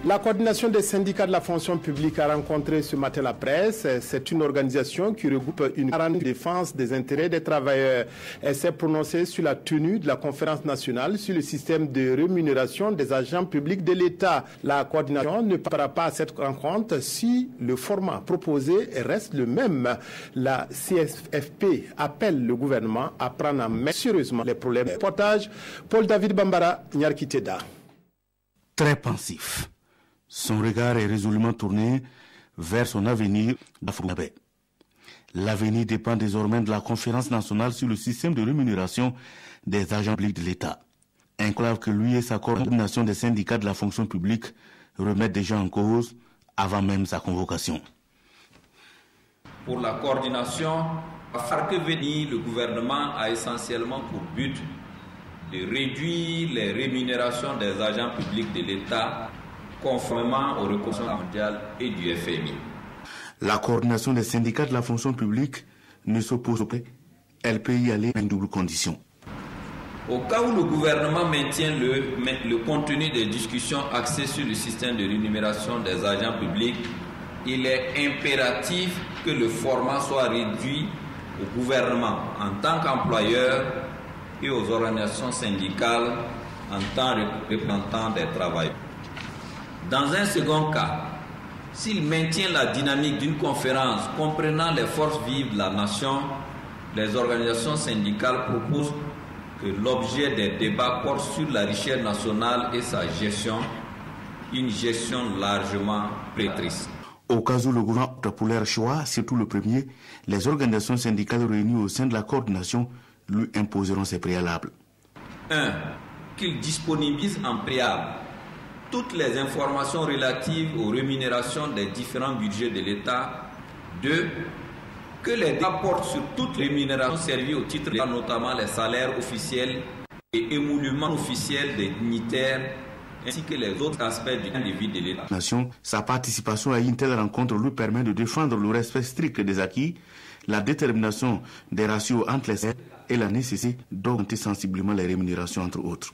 La coordination des syndicats de la fonction publique a rencontré ce matin la presse. C'est une organisation qui regroupe une grande défense des intérêts des travailleurs. Elle s'est prononcée sur la tenue de la conférence nationale sur le système de rémunération des agents publics de l'État. La coordination ne participera pas à cette rencontre si le format proposé reste le même. La CSFP appelle le gouvernement à prendre en main sérieusement les problèmes. Reportage Paul-David Bambara, Nyarkiteda. Très pensif. Son regard est résolument tourné vers son avenir d'Afro-Nabé. L'avenir dépend désormais de la conférence nationale sur le système de rémunération des agents publics de l'État. Incroyable que lui et sa coordination des syndicats de la fonction publique remettent déjà en cause avant même sa convocation. Pour la coordination, à faire que venir, le gouvernement a essentiellement pour but de réduire les rémunérations des agents publics de l'État conformément aux recommandations mondiales et du FMI. La coordination des syndicats de la fonction publique ne s'oppose pas. Elle peut y aller à une double condition. Au cas où le gouvernement maintient le contenu des discussions axées sur le système de rémunération des agents publics, il est impératif que le format soit réduit au gouvernement en tant qu'employeur et aux organisations syndicales en tant que représentants des travailleurs. Dans un second cas, s'il maintient la dynamique d'une conférence comprenant les forces vives de la nation, les organisations syndicales proposent que l'objet des débats porte sur la richesse nationale et sa gestion, une gestion largement prédatrice. Au cas où le gouvernement opte pour leur choix, surtout le premier, les organisations syndicales réunies au sein de la coordination lui imposeront ses préalables. 1. Qu'il disponibilise en préalable toutes les informations relatives aux rémunérations des différents budgets de l'État. 2. Que les débats portent sur toutes les rémunérations servies au titre de l'État, notamment les salaires officiels et émoluments officiels des dignitaires, ainsi que les autres aspects du temps de vie de l'État. Sa participation à une telle rencontre lui permet de défendre le respect strict des acquis, la détermination des ratios entre les secteurs et la nécessité d'augmenter sensiblement les rémunérations, entre autres.